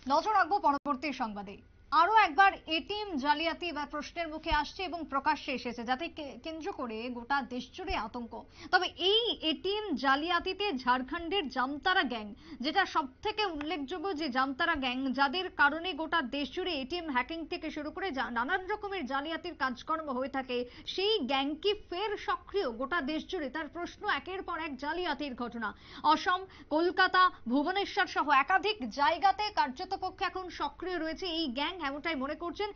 নজর রাখবো পরবর্তী সংবাদে। আরো একবার এটিএম জালিয়াতি বা প্রশ্নের মুখে আসছে এবং প্রকাশ্যে এসেছে, যাতে কেন্দ্র করে গোটা দেশ জুড়ে আতঙ্ক। তবে এই এটিএম জালিয়াতিতে ঝাড়খণ্ডের জামতারা গ্যাং, যেটা সব থেকে উল্লেখযোগ্য, যে জামতারা গ্যাং যাদের কারণে গোটা দেশ জুড়ে এটিএম হ্যাকিং থেকে শুরু করে নানান রকমের জালিয়াতির কাজকর্ম হয়ে থাকে, সেই গ্যাং কি ফের সক্রিয় গোটা দেশ জুড়ে? তার প্রশ্ন। একের পর এক জালিয়াতির ঘটনা অসম, কলকাতা, ভুবনেশ্বর সহ একাধিক জায়গাতে কার্যতপক্ষে এখন সক্রিয় রয়েছে এই গ্যাং, এমনটাই মনে করছেন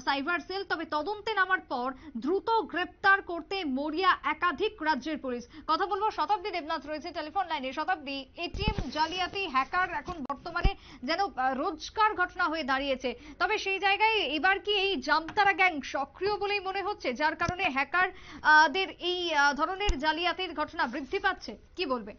সাইবার সেল। তবে তদন্তে নামার পর দ্রুত গ্রেপ্তার করতে মরিয়া একাধিক রাজ্যের পুলিশ। কথা বলবো, শতাব্দী দেবনাথ রয়েছে টেলিফোন লাইনে। শতাব্দী, এটিএম জালিয়াতি, হ্যাকার এখন বর্তমানে যেন রোজকার ঘটনা হয়ে দাঁড়িয়েছে। তবে সেই জায়গায় এবার কি এই জামতারা গ্যাং সক্রিয় বলেই মনে হচ্ছে, যার কারণে হ্যাকার দের এই ধরনের জালিয়াতির ঘটনা বৃদ্ধি পাচ্ছে? কি বলবে?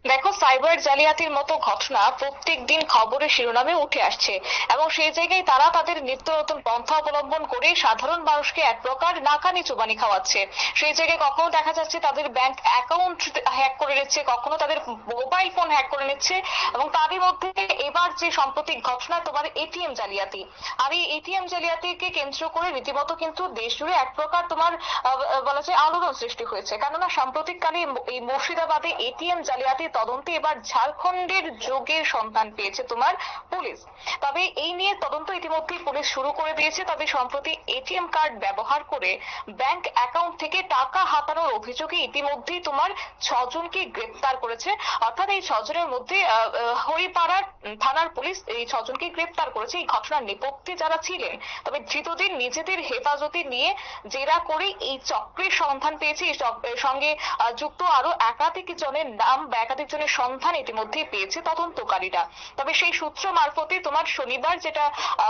দেখো, সাইবার জালিয়াতির মতো ঘটনা প্রত্যেক দিন খবরের শিরোনামে উঠে আসছে এবং সেই জায়গায় তারা তাদের নিত্য নতুন পন্থা অবলম্বন করে সাধারণ মানুষকে এক প্রকার নাকানি চুবানি খাওয়াচ্ছে। সেই জায়গায় কখনো দেখা যাচ্ছে তাদের ব্যাংক অ্যাকাউন্ট হ্যাক করে নিচ্ছে, কখনো তাদের মোবাইল ফোন হ্যাক করে নিচ্ছে, এবং তারই মধ্যে এবার যে সাম্প্রতিক ঘটনা তোমার এটিএম জালিয়াতি। আর এই এটিএম জালিয়াতিকে কেন্দ্র করে রীতিমতো কিন্তু দেশ জুড়ে এক প্রকার তোমার বলা যায় আলোড়ন সৃষ্টি হয়েছে। কেননা সাম্প্রতিককালে এই মুর্শিদাবাদে এটিএম জালিয়াতি তদন্তে এবার ঝাড়খণ্ডের যোগের সন্ধান পেয়েছে তোমার পুলিশ। তবে এই নিয়ে তদন্ত ইতিমধ্যেই পুলিশ শুরু করে দিয়েছে। তবে সম্প্রতি এটিএম কার্ড ব্যবহার করে ব্যাংক অ্যাকাউন্ট থেকে টাকা হাতানোর অভিযোগে ইতিমধ্যেই তোমার 6 জনকে গ্রেপ্তার করেছে। অর্থাৎ এই 6 জনের মধ্যে হরিপাড়ার থানার পুলিশ এই 6 জনকে গ্রেপ্তার করেছে এই ঘটনার নেপথ্যে যারা ছিলেন। তবে ধৃতদের নিজেদের হেফাজতে নিয়ে জেরা করে এই চক্রের সন্ধান পেয়েছে। এই চক্রের সঙ্গে যুক্ত আরো একাধিক জনের নাম বা একাধিক জনের সন্ধান ইতিমধ্যেই পেয়েছে তদন্তকারীরা। তবে সেই সূত্র মারফতে তোমার শনিবার যেটা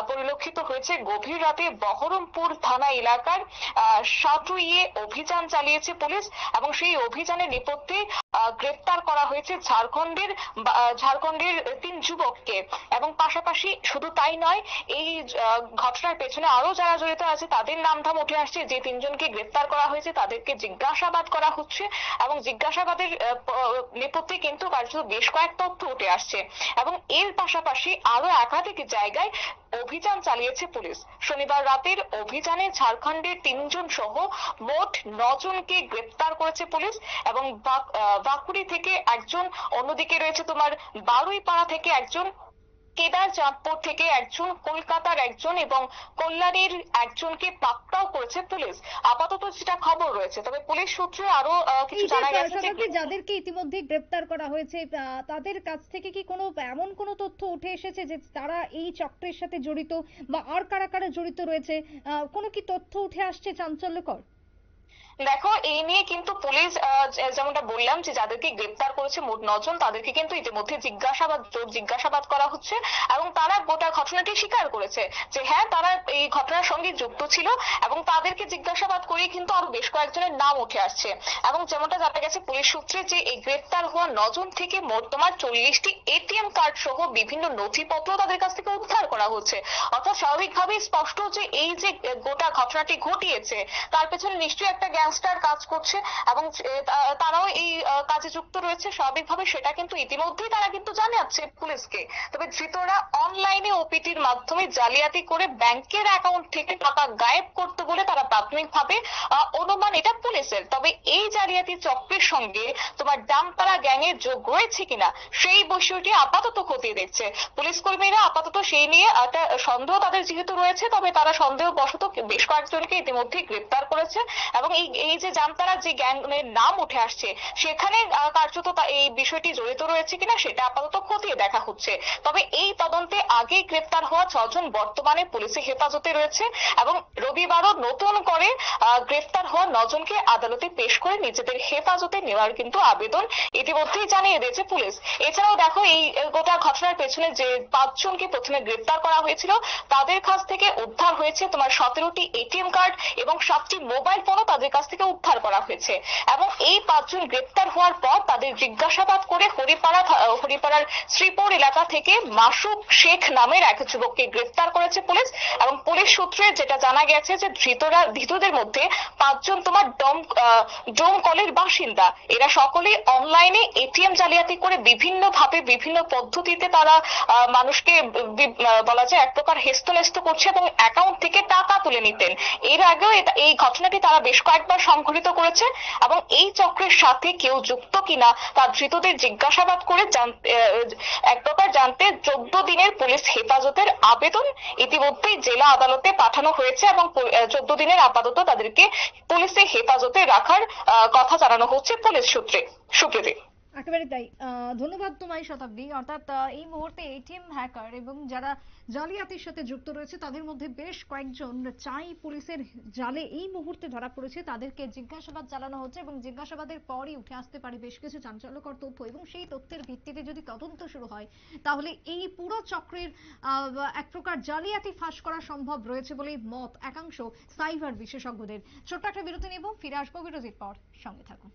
পরিলক্ষিত হয়েছে, গভীর রাতে বহরমপুর থানা এলাকার সাটুইয়ে অভিযান চালিয়েছে পুলিশ এবং সেই অভিযানের নেপথ্যে গ্রেপ্তার করা হয়েছে ঝাড়খণ্ডের 3 যুবককে। এবং পাশাপাশি শুধু তাই নয়, এই ঘটনার পেছনে আরো যারা জড়িত আছে তাদের নামধাম উঠে আসছে। যে 3 জনকে গ্রেপ্তার করা হয়েছে তাদেরকে জিজ্ঞাসাবাদ করা হচ্ছে এবং জিজ্ঞাসাবাদের নেপথ্যে কিন্তু কার্যত বেশ কয়েক তথ্য উঠে আসছে। এবং এর পাশাপাশি আরো একাধিক জায়গায় অভিযান চালিয়েছে পুলিশ। শনিবার রাতের অভিযানে ঝাড়খণ্ডের 3 জন সহ মোট 9 জনকে গ্রেপ্তার করেছে পুলিশ। এবং বাঁকুড়ি থেকে একজন, অন্যদিকে রয়েছে তোমার বারুইপাড়া থেকে একজন, কেদারচাঁদপুর থেকে একজন, কলকাতার একজন এবং কল্যাণীর একজনকে পাকড়াও করেছে পুলিশ। আপাতত যেটা খবর রয়েছে। তবে পুলিশ সূত্রে আরো কিছু জানা গেছে যে যাদেরকে ইতিমধ্যে গ্রেপ্তার করা হয়েছে তাদের কাছ থেকে কি কোনো এমন কোনো তথ্য উঠে এসেছে যে তারা এই চক্রের সাথে জড়িত, বা আর কারা কারা জড়িত রয়েছে? কোনো কি তথ্য উঠে আসছে চাঞ্চল্যকর? দেখো, এই নিয়ে কিন্তু পুলিশ যেমনটা বললাম যে যাদেরকে গ্রেপ্তার করেছে মোট 9 জন, তাদেরকে কিন্তু ইতিমধ্যে জিজ্ঞাসাবাদ করা হচ্ছে এবং তারা গোটা ঘটনাটি স্বীকার করেছে যে হ্যাঁ, তারা এই ঘটনার সঙ্গে যুক্ত ছিল। এবং তাদেরকে জিজ্ঞাসাবাদ করে কিন্তু আরো বেশ কয়েকজনের নাম উঠে আসছে। এবং যেমনটা জানা গেছে পুলিশ সূত্রে, যে এই গ্রেপ্তার হওয়া 9 জন থেকে মোট তোমার 40টি এটিএম কার্ড সহ বিভিন্ন নথিপত্র তাদের কাছ থেকে উদ্ধার করা হচ্ছে। অর্থাৎ স্বাভাবিকভাবেই স্পষ্ট যে এই যে গোটা ঘটনাটি ঘটিয়েছে তার পেছনে নিশ্চয়ই একটা গ্যাংস্টার কাজ করছে এবং তারাও এই কাজে যুক্ত রয়েছে। স্বাভাবিকভাবে সেটা কিন্তু ইতিমধ্যেই তারা কিন্তু জানাচ্ছে পুলিশকে। তবে ধৃতরা অনলাইনে ওপিটির মাধ্যমে জালিয়াতি করে ব্যাংকের অ্যাকাউন্ট থেকে টাকা গায়েব করতে বলে তারা প্রাথমিকভাবে অনুমান এটা পুলিশের। তবে এই জালিয়াতি চক্রের সঙ্গে তোমার জামতারা গ্যাংয়ের যোগ রয়েছে কিনা সেই বিষয়টি আপাতত খতিয়ে দেখছে পুলিশ কর্মীরা। আপাতত সেই নিয়ে একটা সন্দেহ তাদের যেহেতু রয়েছে, তবে তারা সন্দেহবশত বেশ কয়েকজনকে ইতিমধ্যে গ্রেপ্তার করেছে। এবং এই যে জামতারা যে গ্যাংয়ের নাম উঠে আসছে সেখানে কার্যত এই বিষয়টি জড়িত রয়েছে কিনা সেটা আপাতত খতিয়ে দেখা হচ্ছে। তবে এই তদন্তে আগেই গ্রেপ্তার হওয়া 6 জন বর্তমানে পুলিশের হেফাজতে রয়েছে এবং রবিবারও নতুন করে গ্রেপ্তার হওয়া 9 জনকে আদালতে পেশ করে নিজেদের হেফাজতে নেওয়ার কিন্তু আবেদন ইতিমধ্যেই জানিয়ে দিয়েছে পুলিশ। এছাড়াও দেখো, এই গোটা ঘটনার পেছনে যে 5 জনকে প্রথমে গ্রেপ্তার করা হয়েছিল তাদের কাছ থেকে উদ্ধার হয়েছে তোমার 17টি এটিএম কার্ড এবং 7টি মোবাইল ফোনও তাদের কাছ থেকে উদ্ধার করা হয়েছে। এবং এই 5 জন গ্রেপ্তার হওয়ার পর তাদের জিজ্ঞাসাবাদ করে হরিপাড়ার শ্রীপুর এলাকা থেকে মাসুক শেখ নামের এক যুবককে গ্রেপ্তার করেছে পুলিশ। এবং পুলিশ সূত্রে যেটা জানা গেছে যে ধৃতদের মধ্যে 5 জন তোমার ডোমকলের বাসিন্দা। এরা সকলে অনলাইনে এটিএম জালিয়াতি করে বিভিন্ন ভাবে বিভিন্ন পদ্ধতিতে তারা মানুষকে বলা যায় এক প্রকার হেস্তনেস্ত করছে এবং অ্যাকাউন্ট থেকে টাকা তুলে নিতেন। এর আগেও এই ঘটনাটি তারা বেশ কয়েকবার সংঘটিত করেছে এবং এই চক্রের সাথে কেউ যুক্ত কিনা তা ধৃতদের জিজ্ঞাসাবাদ করে এক প্রকার জানতে 14 দিনের পুলিশ হেফাজতের আবেদন ইতিমধ্যেই জেলা আদালতে পাঠানো হয়েছে এবং 14 দিনের আপাতত তাদেরকে পুলিশের হেফাজতে রাখার কথা জানানো হচ্ছে পুলিশ সূত্রে। সুপ্রীতি, একেবারে তাই। ধন্যবাদ তোমায় শতাব্দী। অর্থাৎ এই মুহূর্তে এটিএম হ্যাকার এবং যারা জালিয়াতির সাথে যুক্ত রয়েছে তাদের মধ্যে বেশ কয়েকজন চাই পুলিশের জালে এই মুহূর্তে ধরা পড়েছে, তাদেরকে জিজ্ঞাসাবাদ চালানো হচ্ছে এবং জিজ্ঞাসাবাদের পরই উঠে আসতে পারে বেশ কিছু চাঞ্চল্যকর তথ্য এবং সেই তথ্যের ভিত্তিতে যদি তদন্ত শুরু হয় তাহলে এই পুরো চক্রের এক প্রকার জালিয়াতি ফাঁস করা সম্ভব রয়েছে বলেই মত একাংশ সাইবার বিশেষজ্ঞদের। ছোট্ট একটা বিরতি নেব, ফিরে আসবো বিরতির পর, সঙ্গে থাকুন।